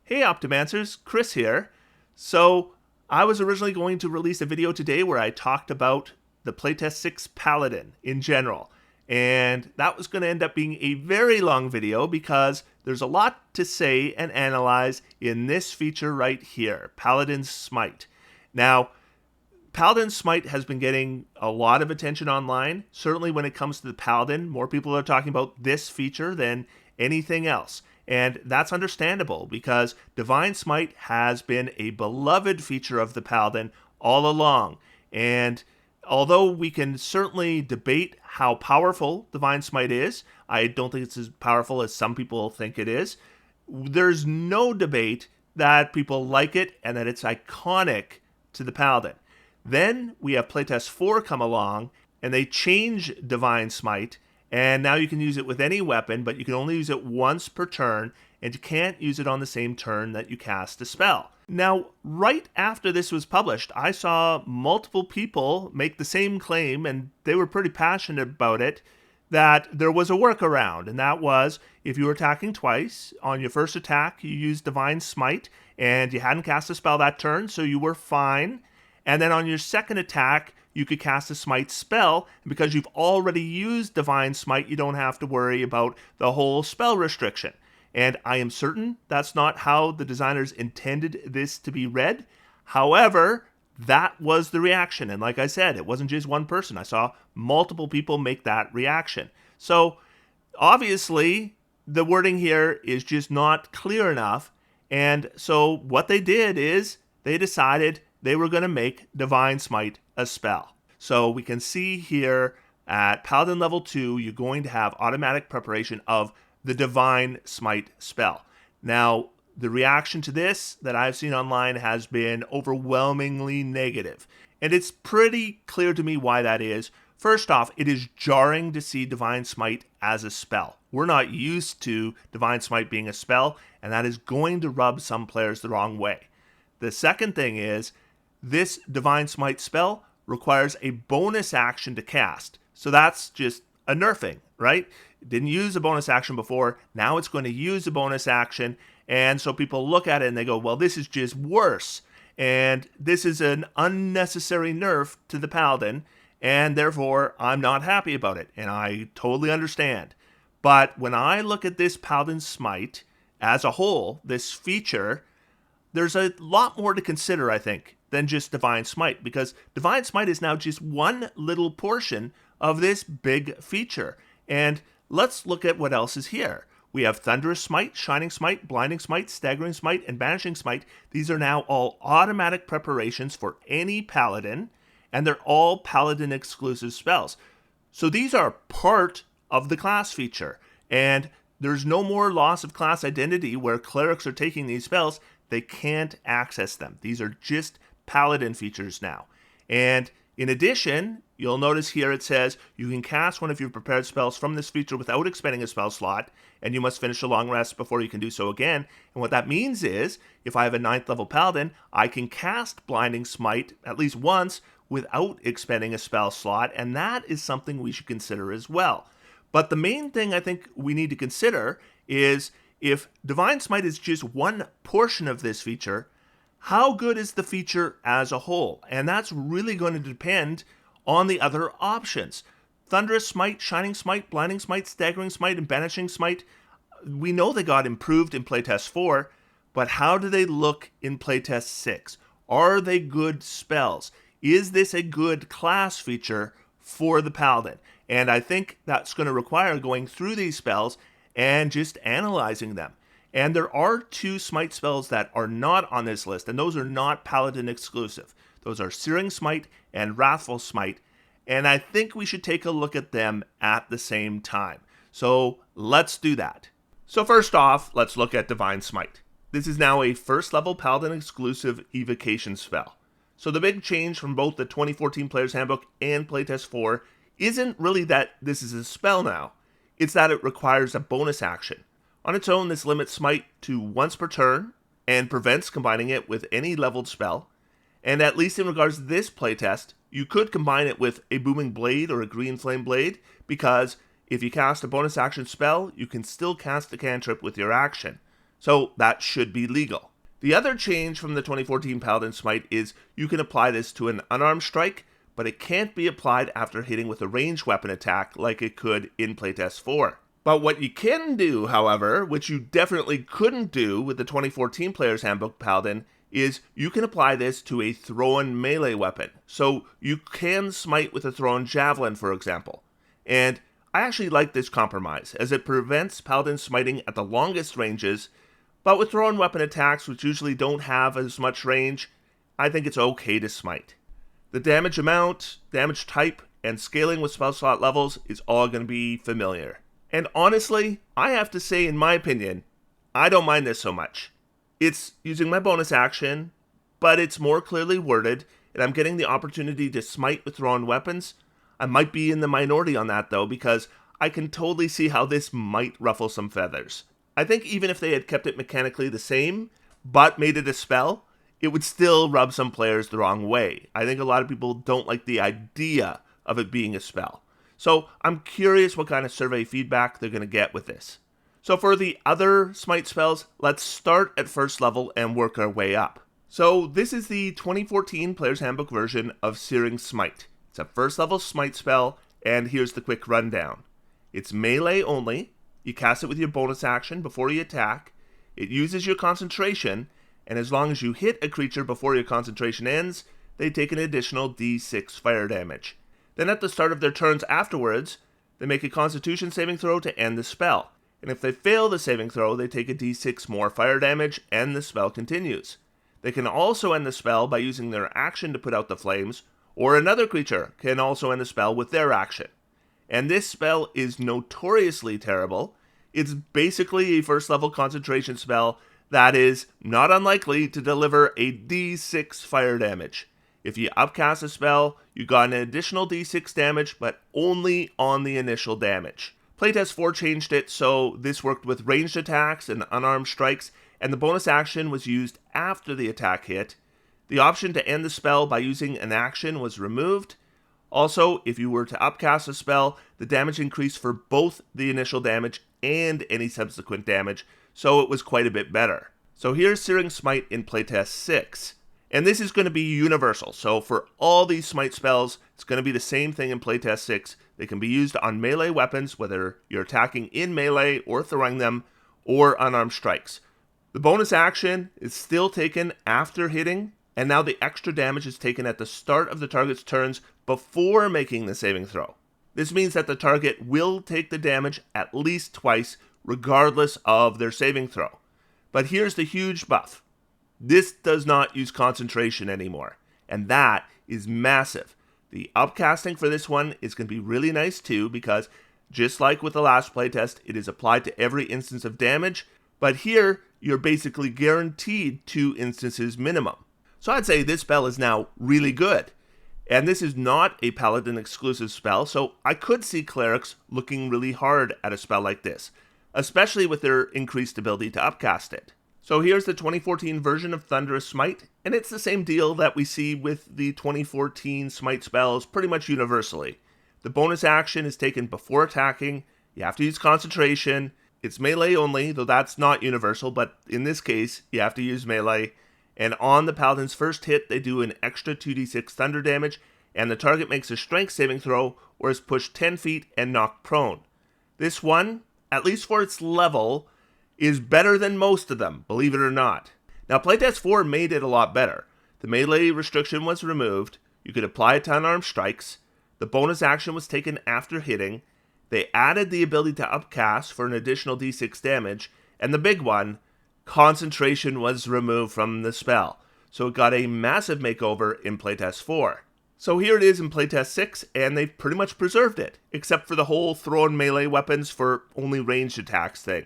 Hey Optimancers, Chris here. So, I was originally going to release a video today where I talked about the Playtest 6 Paladin in general. And that was going to end up being a very long video because there's a lot to say and analyze in this feature right here, Paladin's Smite. Now, Paladin's Smite has been getting a lot of attention online. Certainly when it comes to the Paladin, more people are talking about this feature than anything else. And that's understandable because Divine Smite has been a beloved feature of the Paladin all along. And although we can certainly debate how powerful Divine Smite is, I don't think it's as powerful as some people think it is. There's no debate that people like it and that it's iconic to the Paladin. Then we have Playtest 4 come along and they change Divine Smite. And now you can use it with any weapon, but you can only use it once per turn, and you can't use it on the same turn that you cast a spell. Now, right after this was published, I saw multiple people make the same claim, and they were pretty passionate about it, that there was a workaround, and that was if you were attacking twice, on your first attack you used Divine Smite, and you hadn't cast a spell that turn, so you were fine. And then on your second attack, you could cast a Smite spell, and because you've already used Divine Smite, you don't have to worry about the whole spell restriction. And I am certain that's not how the designers intended this to be read. However, that was the reaction. And like I said, it wasn't just one person. I saw multiple people make that reaction. So obviously, the wording here is just not clear enough. And so what they did is they decided they were going to make Divine Smite a spell. So we can see here at Paladin level 2, you're going to have automatic preparation of the Divine Smite spell. Now, the reaction to this that I've seen online has been overwhelmingly negative. And it's pretty clear to me why that is. First off, it is jarring to see Divine Smite as a spell. We're not used to Divine Smite being a spell, and that is going to rub some players the wrong way. The second thing is, this Divine Smite spell requires a bonus action to cast. So that's just a nerfing, right? It didn't use a bonus action before. Now it's going to use a bonus action. And so people look at it and they go, well, this is just worse. And this is an unnecessary nerf to the Paladin. And therefore, I'm not happy about it. And I totally understand. But when I look at this Paladin Smite as a whole, this feature, there's a lot more to consider, I think, than just Divine Smite, because Divine Smite is now just one little portion of this big feature. And let's look at what else is here. We have Thunderous Smite, Shining Smite, Blinding Smite, Staggering Smite, and Banishing Smite. These are now all automatic preparations for any Paladin, and they're all Paladin exclusive spells. So these are part of the class feature, and there's no more loss of class identity where clerics are taking these spells. They can't access them. These are just Paladin features now. And in addition, you'll notice here it says you can cast one of your prepared spells from this feature without expending a spell slot, and you must finish a long rest before you can do so again. And what that means is, if I have a 9th level Paladin, I can cast Blinding Smite at least once without expending a spell slot, and that is something we should consider as well. But the main thing I think we need to consider is, if Divine Smite is just one portion of this feature, how good is the feature as a whole? And that's really going to depend on the other options. Thunderous Smite, Shining Smite, Blinding Smite, Staggering Smite, and Banishing Smite, we know they got improved in Playtest 4, but how do they look in Playtest 6? Are they good spells? Is this a good class feature for the Paladin? And I think that's going to require going through these spells and just analyzing them. And there are 2 Smite spells that are not on this list, and those are not Paladin exclusive. Those are Searing Smite and Wrathful Smite, and I think we should take a look at them at the same time. So let's do that. So first off, let's look at Divine Smite. This is now a first level Paladin exclusive evocation spell. So the big change from both the 2014 Player's Handbook and Playtest 4 isn't really that this is a spell now. It's that it requires a bonus action. On its own, this limits Smite to once per turn and prevents combining it with any leveled spell. And at least in regards to this playtest, you could combine it with a Booming Blade or a Green Flame Blade, because if you cast a bonus action spell, you can still cast a cantrip with your action. So that should be legal. The other change from the 2014 Paladin Smite is you can apply this to an unarmed strike, but it can't be applied after hitting with a ranged weapon attack like it could in Playtest 4. But what you can do, however, which you definitely couldn't do with the 2014 Player's Handbook Paladin, is you can apply this to a thrown melee weapon. So you can smite with a thrown javelin, for example. And I actually like this compromise, as it prevents Paladin smiting at the longest ranges, but with thrown weapon attacks, which usually don't have as much range, I think it's okay to smite. The damage amount, damage type, and scaling with spell slot levels is all going to be familiar. And honestly, I have to say, in my opinion, I don't mind this so much. It's using my bonus action, but it's more clearly worded, and I'm getting the opportunity to smite with thrown weapons. I might be in the minority on that though, because I can totally see how this might ruffle some feathers. I think even if they had kept it mechanically the same, but made it a spell, it would still rub some players the wrong way. I think a lot of people don't like the idea of it being a spell. So I'm curious what kind of survey feedback they're going to get with this. So for the other Smite spells, let's start at first level and work our way up. So this is the 2014 Player's Handbook version of Searing Smite. It's a first level Smite spell, and here's the quick rundown. It's melee only. You cast it with your bonus action before you attack. It uses your concentration, and as long as you hit a creature before your concentration ends, they take an additional d6 fire damage. Then at the start of their turns afterwards, they make a Constitution saving throw to end the spell. And if they fail the saving throw, they take a d6 more fire damage, and the spell continues. They can also end the spell by using their action to put out the flames, or another creature can also end the spell with their action. And this spell is notoriously terrible. It's basically a first level concentration spell that is not unlikely to deliver a d6 fire damage. If you upcast a spell, you got an additional d6 damage, but only on the initial damage. Playtest 4 changed it so this worked with ranged attacks and unarmed strikes, and the bonus action was used after the attack hit. The option to end the spell by using an action was removed. Also, if you were to upcast a spell, the damage increased for both the initial damage and any subsequent damage, so it was quite a bit better. So here's Searing Smite in Playtest 6. And this is going to be universal, so for all these Smite spells, it's going to be the same thing in Playtest 6. They can be used on melee weapons, whether you're attacking in melee or throwing them, or unarmed strikes. The bonus action is still taken after hitting, and now the extra damage is taken at the start of the target's turns before making the saving throw. This means that the target will take the damage at least twice, regardless of their saving throw. But here's the huge buff. This does not use concentration anymore, and that is massive. The upcasting for this one is going to be really nice too, because just like with the last playtest, it is applied to every instance of damage, but here you're basically guaranteed 2 instances minimum. So I'd say this spell is now really good. And this is not a Paladin exclusive spell, so I could see clerics looking really hard at a spell like this, especially with their increased ability to upcast it. So here's the 2014 version of Thunderous Smite, and it's the same deal that we see with the 2014 Smite spells pretty much universally. The bonus action is taken before attacking, you have to use concentration, it's melee only, though that's not universal, but in this case, you have to use melee, and on the Paladin's first hit, they do an extra 2d6 thunder damage, and the target makes a strength saving throw, or is pushed 10 feet and knocked prone. This one, at least for its level, is better than most of them, believe it or not. Now, Playtest 4 made it a lot better. The melee restriction was removed, you could apply it to unarmed strikes, the bonus action was taken after hitting, they added the ability to upcast for an additional d6 damage, and the big one, concentration was removed from the spell. So it got a massive makeover in Playtest 4. So here it is in Playtest 6, and they've pretty much preserved it, except for the whole thrown melee weapons for only ranged attacks thing.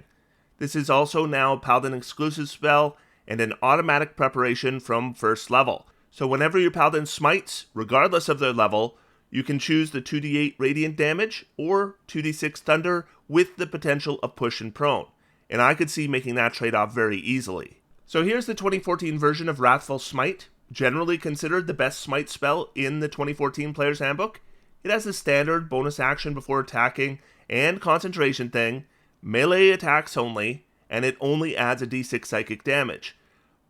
This is also now a Paladin exclusive spell and an automatic preparation from first level. So whenever your Paladin smites, regardless of their level, you can choose the 2d8 radiant damage or 2d6 thunder with the potential of push and prone. And I could see making that trade-off very easily. So here's the 2014 version of Wrathful Smite, generally considered the best smite spell in the 2014 Player's Handbook. It has a standard bonus action before attacking and concentration thing, melee attacks only, and it only adds a d6 psychic damage.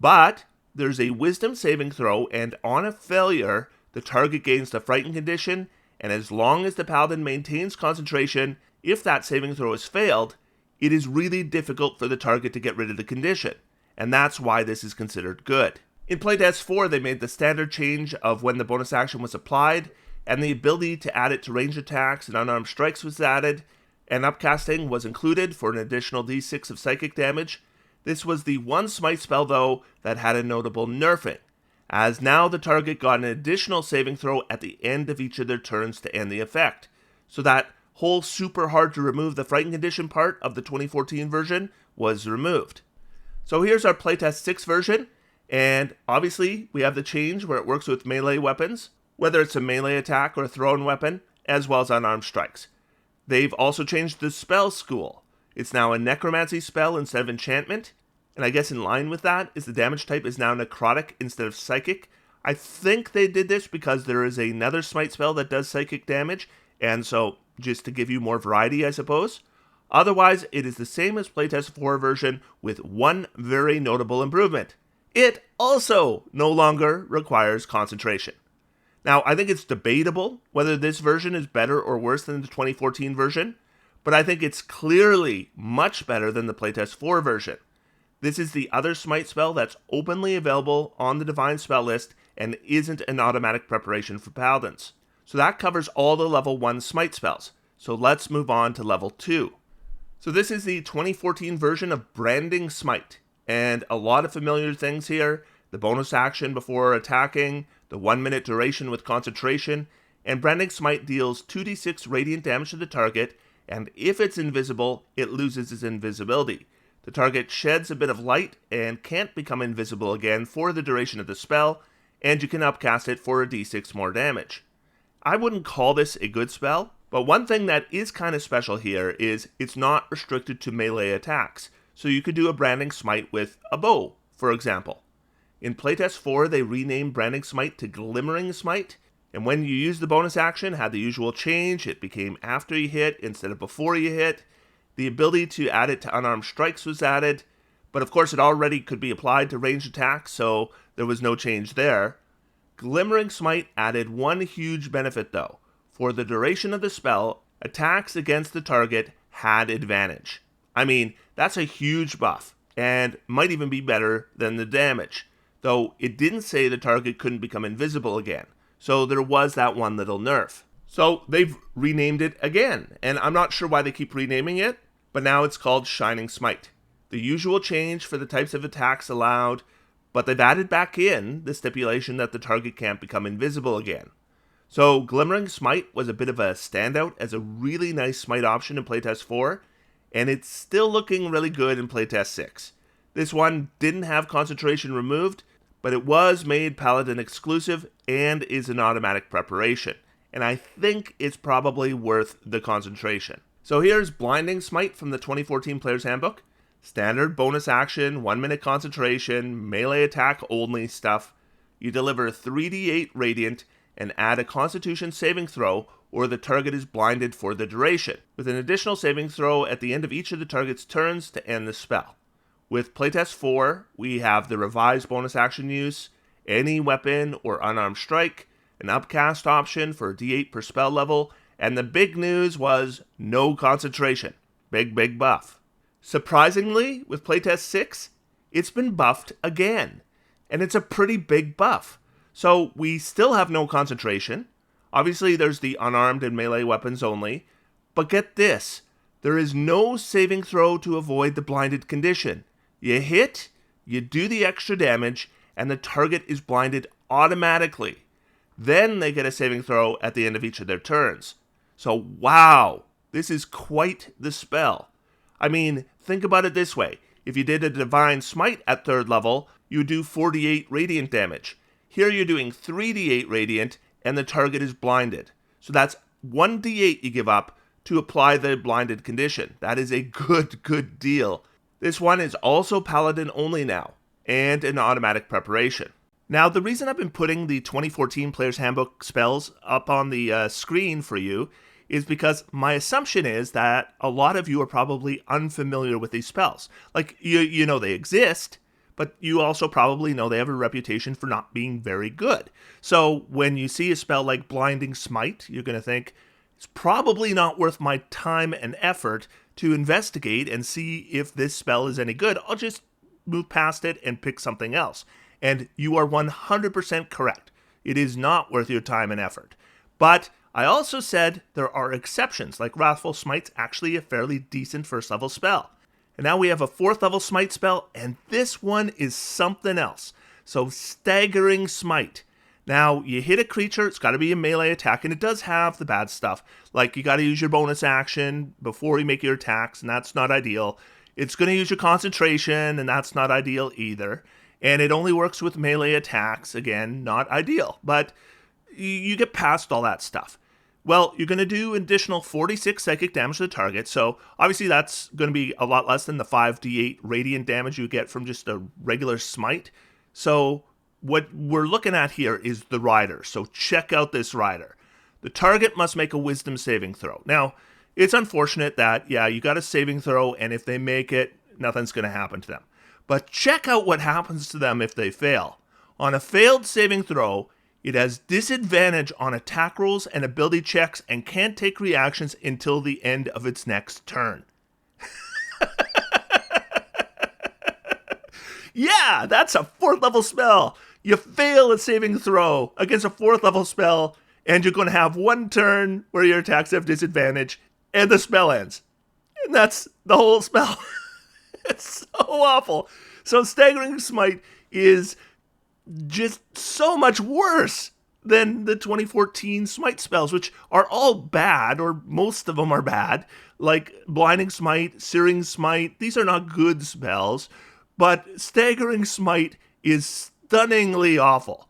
But there's a wisdom saving throw, and on a failure, the target gains the frightened condition, and as long as the paladin maintains concentration, if that saving throw is failed, it is really difficult for the target to get rid of the condition, and that's why this is considered good. In Playtest 4, they made the standard change of when the bonus action was applied, and the ability to add it to ranged attacks and unarmed strikes was added, and upcasting was included for an additional d6 of psychic damage. This was the one smite spell, though, that had a notable nerfing, as now the target got an additional saving throw at the end of each of their turns to end the effect, so that whole super hard to remove the frightened condition part of the 2014 version was removed. So here's our Playtest 6 version, and obviously we have the change where it works with melee weapons, whether it's a melee attack or a thrown weapon, as well as unarmed strikes. They've also changed the spell school. It's now a necromancy spell instead of enchantment, and I guess in line with that is the damage type is now necrotic instead of psychic. I think they did this because there is another smite spell that does psychic damage, and so just to give you more variety, I suppose. Otherwise, it is the same as Playtest 4 version with one very notable improvement. It also no longer requires concentration. Now, I think it's debatable whether this version is better or worse than the 2014 version, but I think it's clearly much better than the Playtest 4 version. This is the other smite spell that's openly available on the Divine spell list and isn't an automatic preparation for paladins. So that covers all the level 1 smite spells. So let's move on to level 2. So this is the 2014 version of Branding Smite, and a lot of familiar things here. The bonus action before attacking, the 1 minute duration with concentration, and Branding Smite deals 2d6 radiant damage to the target, and if it's invisible, it loses its invisibility. The target sheds a bit of light and can't become invisible again for the duration of the spell, and you can upcast it for a d6 more damage. I wouldn't call this a good spell, but one thing that is kind of special here is it's not restricted to melee attacks, so you could do a Branding Smite with a bow, for example. In Playtest 4, they renamed Branding Smite to Glimmering Smite, and when you use the bonus action, had the usual change. It became after you hit instead of before you hit. The ability to add it to unarmed strikes was added, but of course it already could be applied to ranged attacks, so there was no change there. Glimmering Smite added one huge benefit though. For the duration of the spell, attacks against the target had advantage. I mean, that's a huge buff, and might even be better than the damage. Though it didn't say the target couldn't become invisible again, so there was that one little nerf. So they've renamed it again, and I'm not sure why they keep renaming it, but now it's called Shining Smite. The usual change for the types of attacks allowed, but they've added back in the stipulation that the target can't become invisible again. So Glimmering Smite was a bit of a standout as a really nice smite option in Playtest 4, and it's still looking really good in Playtest 6. This one didn't have concentration removed, but it was made Paladin exclusive and is an automatic preparation, and I think it's probably worth the concentration. So here's Blinding Smite from the 2014 Player's Handbook. Standard bonus action, 1 minute concentration, melee attack only stuff. You deliver 3d8 radiant and add a constitution saving throw or the target is blinded for the duration, with an additional saving throw at the end of each of the target's turns to end the spell. With Playtest 4, we have the revised bonus action use, any weapon or unarmed strike, an upcast option for d8 per spell level, and the big news was no concentration. Big buff. Surprisingly, with Playtest 6, it's been buffed again, and it's a pretty big buff. So we still have no concentration. Obviously, there's the unarmed and melee weapons only, but get this, there is no saving throw to avoid the blinded condition. You hit, you do the extra damage, and the target is blinded automatically. Then they get a saving throw at the end of each of their turns. So wow, this is quite the spell. I mean, think about it this way. If you did a Divine Smite at 3rd level, you do 48 radiant damage. Here you're doing 3d8 radiant, and the target is blinded. So that's 1d8 you give up to apply the blinded condition. That is a good deal. This one is also Paladin only now, and an automatic preparation. Now, the reason I've been putting the 2014 Player's Handbook spells up on the screen for you is because my assumption is that a lot of you are probably unfamiliar with these spells. Like, you know they exist, but you also probably know they have a reputation for not being very good. So when you see a spell like Blinding Smite, you're going to think, it's probably not worth my time and effort to investigate and see if this spell is any good. I'll just move past it and pick something else. And you are 100% correct. It is not worth your time and effort. But I also said there are exceptions, like Wrathful Smite's actually a fairly decent first level spell. And now we have a 4th level Smite spell, and this one is something else. So Staggering Smite. Now, you hit a creature, it's got to be a melee attack, and it does have the bad stuff. Like, you got to use your bonus action before you make your attacks, and that's not ideal. It's going to use your concentration, and that's not ideal either. And it only works with melee attacks, again, not ideal. But you get past all that stuff. Well, you're going to do additional 46 psychic damage to the target, so obviously that's going to be a lot less than the 5d8 radiant damage you get from just a regular smite. So what we're looking at here is the rider, so check out this rider. The target must make a wisdom saving throw. Now, it's unfortunate that, yeah, you got a saving throw, and if they make it, nothing's going to happen to them. But check out what happens to them if they fail. On a failed saving throw, it has disadvantage on attack rolls and ability checks and can't take reactions until the end of its next turn. Yeah, that's a 4th level spell. You fail a saving throw against a 4th level spell, and you're going to have one turn where your attacks have disadvantage, and the spell ends. And that's the whole spell. It's so awful. So Staggering Smite is just so much worse than the 2014 Smite spells, which are all bad, or most of them are bad, like Blinding Smite, Searing Smite. These are not good spells, but Staggering Smite is stunningly awful.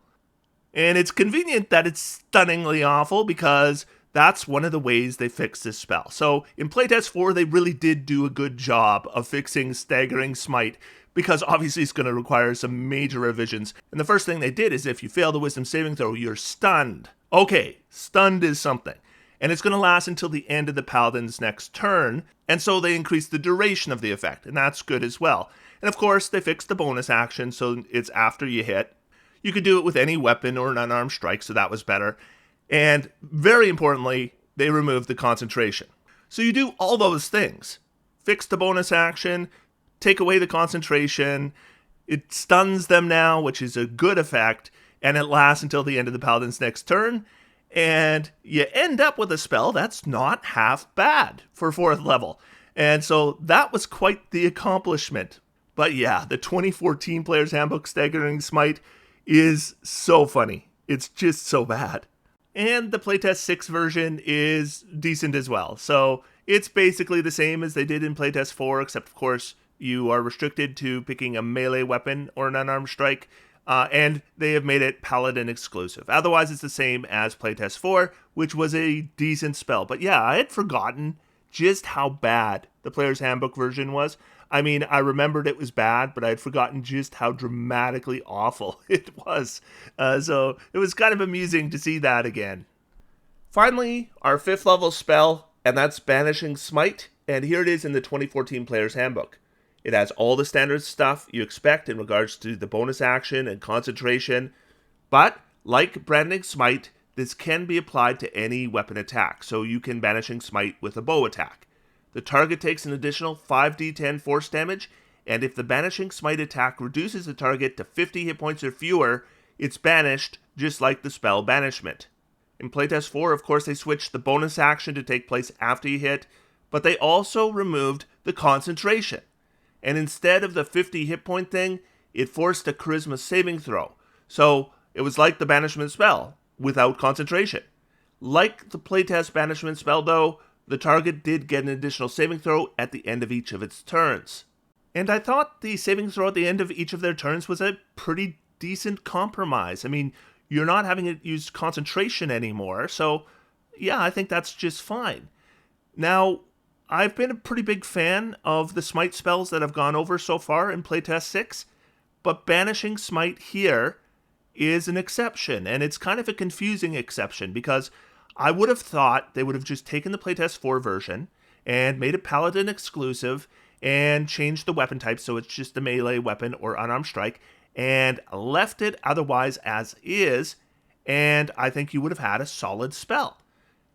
And it's convenient that it's stunningly awful because that's one of the ways they fixed this spell. So in Playtest 4, they really did do a good job of fixing Staggering Smite, because obviously it's going to require some major revisions. And the first thing they did is if you fail the wisdom saving throw, you're stunned. Okay, stunned is something. And it's going to last until the end of the Paladin's next turn, and so they increased the duration of the effect, and that's good as well. And of course, they fixed the bonus action, so it's after you hit. You could do it with any weapon or an unarmed strike, so that was better. And very importantly, they removed the concentration. So you do all those things. Fix the bonus action, take away the concentration, it stuns them now, which is a good effect, and it lasts until the end of the Paladin's next turn, and you end up with a spell that's not half bad for 4th level. And so that was quite the accomplishment. But yeah, the 2014 Player's Handbook Staggering Smite is so funny. It's just so bad. And the Playtest 6 version is decent as well. So it's basically the same as they did in Playtest 4, except of course you are restricted to picking a melee weapon or an unarmed strike, and they have made it Paladin exclusive. Otherwise, it's the same as Playtest 4, which was a decent spell. But yeah, I had forgotten just how bad the Player's Handbook version was. I mean, I remembered it was bad, but I had forgotten just how dramatically awful it was. So it was kind of amusing to see that again. Finally, our 5th level spell, and that's Banishing Smite, and here it is in the 2014 Player's Handbook. It has all the standard stuff you expect in regards to the bonus action and concentration, but like Banishing Smite, this can be applied to any weapon attack, so you can Banishing Smite with a bow attack. The target takes an additional 5d10 force damage, and if the Banishing Smite attack reduces the target to 50 hit points or fewer, it's banished, just like the spell Banishment. In Playtest 4, of course, they switched the bonus action to take place after you hit, but they also removed the concentration. And instead of the 50 hit point thing, it forced a charisma saving throw. So it was like the Banishment spell, without concentration. Like the Playtest Banishment spell, though, the target did get an additional saving throw at the end of each of its turns. And I thought the saving throw at the end of each of their turns was a pretty decent compromise. I mean, you're not having it use concentration anymore, so yeah, I think that's just fine. Now, I've been a pretty big fan of the Smite spells that I've gone over so far in Playtest 6, but Banishing Smite here is an exception, and it's kind of a confusing exception because I would have thought they would have just taken the Playtest 4 version and made it Paladin exclusive and changed the weapon type so it's just a melee weapon or unarmed strike and left it otherwise as is, and I think you would have had a solid spell.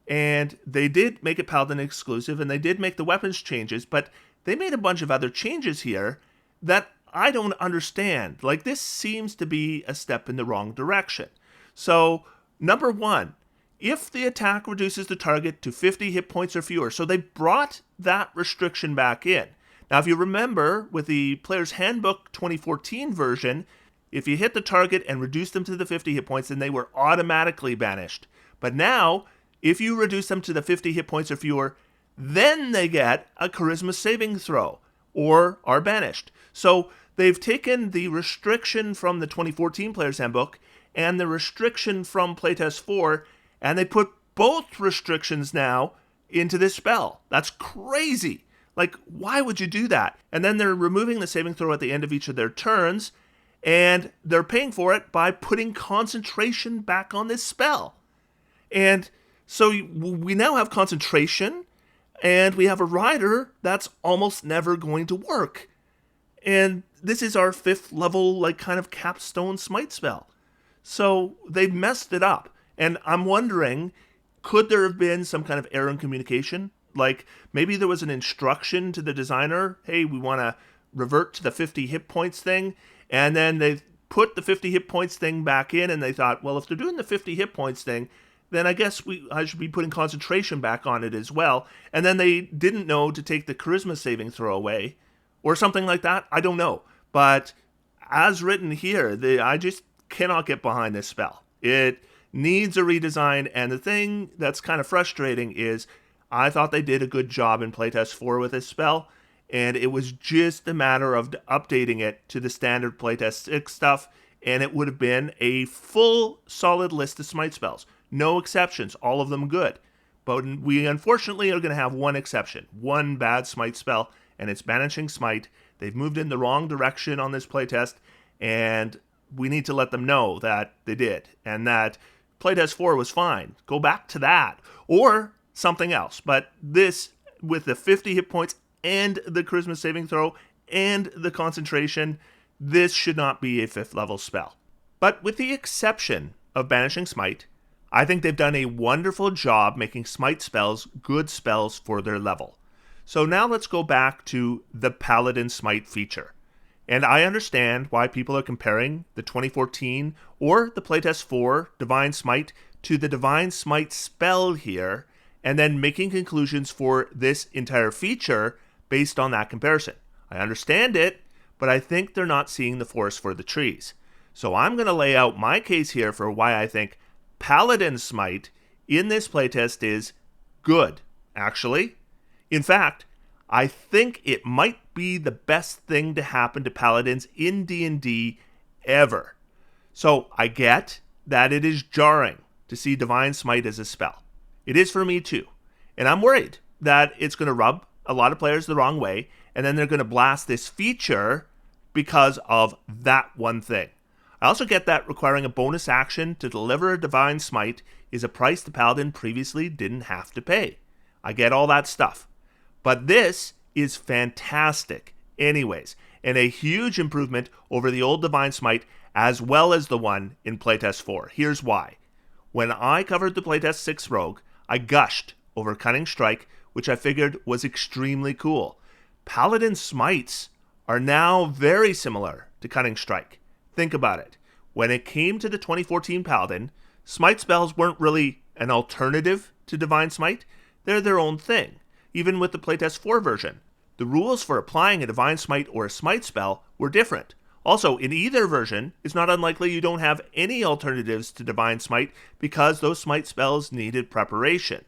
And they did make it Paladin exclusive, and they did make the weapons changes, but they made a bunch of other changes here that I don't understand. Like, this seems to be a step in the wrong direction. So, number one, if the attack reduces the target to 50 hit points or fewer, so they brought that restriction back in. Now, if you remember, with the Player's Handbook 2014 version, if you hit the target and reduce them to the 50 hit points, then they were automatically banished. But now, if you reduce them to the 50 hit points or fewer, then they get a charisma saving throw, or are banished. So they've taken the restriction from the 2014 Player's Handbook and the restriction from Playtest 4, and they put both restrictions now into this spell. That's crazy. Like, why would you do that? And then they're removing the saving throw at the end of each of their turns, and they're paying for it by putting concentration back on this spell. And so we now have concentration, and we have a rider that's almost never going to work. And this is our 5th level, like, kind of capstone smite spell. So they've messed it up. And I'm wondering, could there have been some kind of error in communication? Like, maybe there was an instruction to the designer, hey, we want to revert to the 50 hit points thing, and then they put the 50 hit points thing back in, and they thought, well, if they're doing the 50 hit points thing, then I guess I should be putting concentration back on it as well. And then they didn't know to take the charisma saving throw away, or something like that. I don't know. But as written here, I just cannot get behind this spell. It needs a redesign, and the thing that's kind of frustrating is I thought they did a good job in Playtest 4 with this spell, and it was just a matter of updating it to the standard Playtest 6 stuff, and it would have been a full, solid list of smite spells. No exceptions, all of them good. But we unfortunately are going to have one exception, one bad smite spell, and it's Banishing Smite. They've moved in the wrong direction on this playtest, and we need to let them know that they did, and that Playtest 4 was fine. Go back to that, or something else. But this, with the 50 hit points and the charisma saving throw and the concentration, this should not be a 5th level spell. But with the exception of Banishing Smite, I think they've done a wonderful job making smite spells good spells for their level. So now let's go back to the Paladin Smite feature. And I understand why people are comparing the 2014 or the Playtest 4 Divine Smite to the Divine Smite spell here, and then making conclusions for this entire feature based on that comparison. I understand it, but I think they're not seeing the forest for the trees. So I'm going to lay out my case here for why I think Paladin Smite in this playtest is good, actually. In fact, I think it might be the best thing to happen to Paladins in D&D ever. So I get that it is jarring to see Divine Smite as a spell. It is for me too. And I'm worried that it's going to rub a lot of players the wrong way, and then they're going to blast this feature because of that one thing. I also get that requiring a bonus action to deliver a Divine Smite is a price the Paladin previously didn't have to pay. I get all that stuff. But this is fantastic anyways, and a huge improvement over the old Divine Smite as well as the one in Playtest 4. Here's why. When I covered the Playtest 6 Rogue, I gushed over Cunning Strike, which I figured was extremely cool. Paladin Smites are now very similar to Cunning Strike. Think about it. When it came to the 2014 Paladin, Smite spells weren't really an alternative to Divine Smite. They're their own thing. Even with the Playtest 4 version, the rules for applying a Divine Smite or a Smite spell were different. Also, in either version, it's not unlikely you don't have any alternatives to Divine Smite because those Smite spells needed preparation.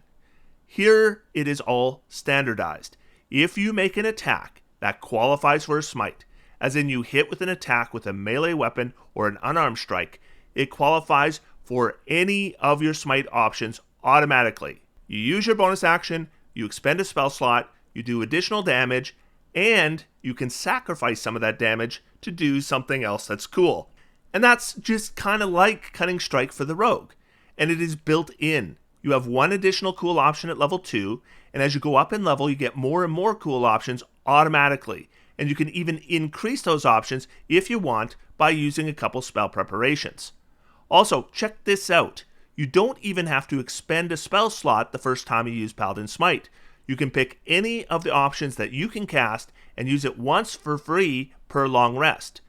Here, it is all standardized. If you make an attack that qualifies for a Smite, as in you hit with an attack with a melee weapon or an unarmed strike, it qualifies for any of your Smite options automatically. You use your bonus action, you expend a spell slot, you do additional damage, and you can sacrifice some of that damage to do something else that's cool. And that's just kind of like Cunning Strike for the Rogue. And it is built in. You have one additional cool option at level 2, and as you go up in level, you get more and more cool options automatically. And you can even increase those options if you want by using a couple spell preparations. Also, check this out. You don't even have to expend a spell slot the first time you use Paladin Smite. You can pick any of the options that you can cast and use it once for free per long rest.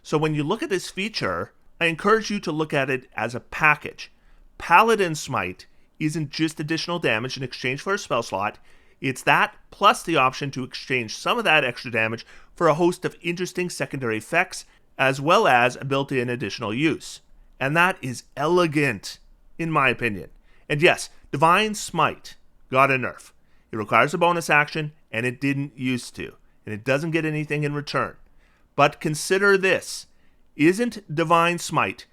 So when you look at this feature, I encourage you to look at it as a package. Paladin Smite isn't just additional damage in exchange for a spell slot. It's that plus the option to exchange some of that extra damage for a host of interesting secondary effects, as well as a built-in additional use. And that is elegant, in my opinion. And yes, Divine Smite got a nerf. It requires a bonus action, and it didn't used to. And it doesn't get anything in return. But consider this. Isn't Divine Smite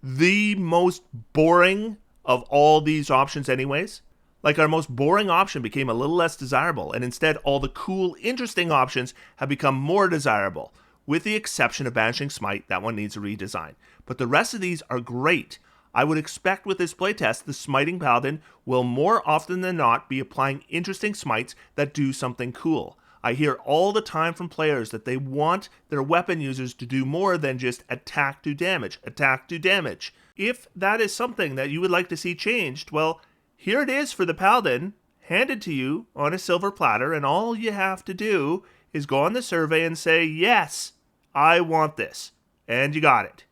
the most boring of all these options anyways? Like, our most boring option became a little less desirable, and instead all the cool, interesting options have become more desirable, with the exception of Banishing Smite. That one needs a redesign. But the rest of these are great. I would expect with this playtest, the Smiting Paladin will more often than not be applying interesting smites that do something cool. I hear all the time from players that they want their weapon users to do more than just attack, do damage, attack, do damage. If that is something that you would like to see changed, well, here it is for the Paladin, handed to you on a silver platter, and all you have to do is go on the survey and say, yes, I want this. And you got it.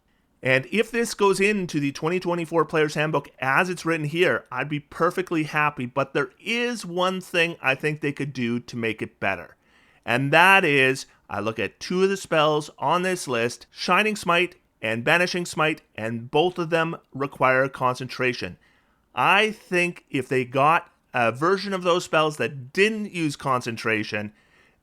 And if this goes into the 2024 Player's Handbook as it's written here, I'd be perfectly happy. But there is one thing I think they could do to make it better. And that is, I look at two of the spells on this list, Shining Smite and Banishing Smite, and both of them require concentration. I think if they got a version of those spells that didn't use concentration,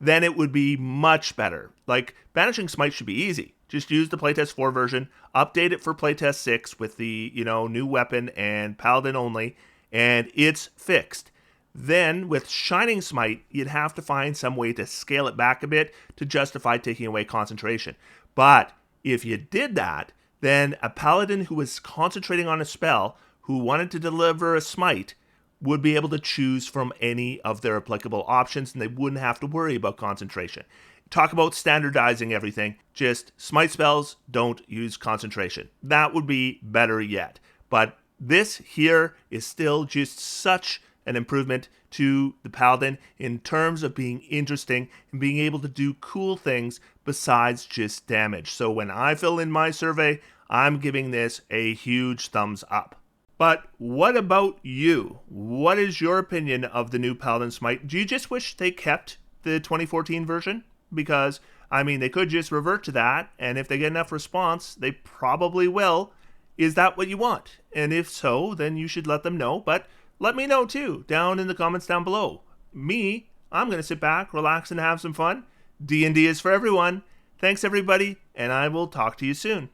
then it would be much better. Like, Banishing Smite should be easy. Just use the Playtest 4 version, update it for Playtest 6 with the, new weapon and Paladin only, and it's fixed. Then, with Shining Smite, you'd have to find some way to scale it back a bit to justify taking away concentration. But if you did that, then a Paladin who was concentrating on a spell, who wanted to deliver a smite, would be able to choose from any of their applicable options, and they wouldn't have to worry about concentration. Talk about standardizing everything. Just smite spells don't use concentration. That would be better yet. But this here is still just such an improvement to the Paladin in terms of being interesting and being able to do cool things besides just damage. So when I fill in my survey, I'm giving this a huge thumbs up. But what about you? What is your opinion of the new Paladin Smite? Do you just wish they kept the 2014 version? Because, they could just revert to that, and if they get enough response, they probably will. Is that what you want? And if so, then you should let them know. But let me know too, down in the comments down below. I'm going to sit back, relax, and have some fun. D&D is for everyone. Thanks, everybody, and I will talk to you soon.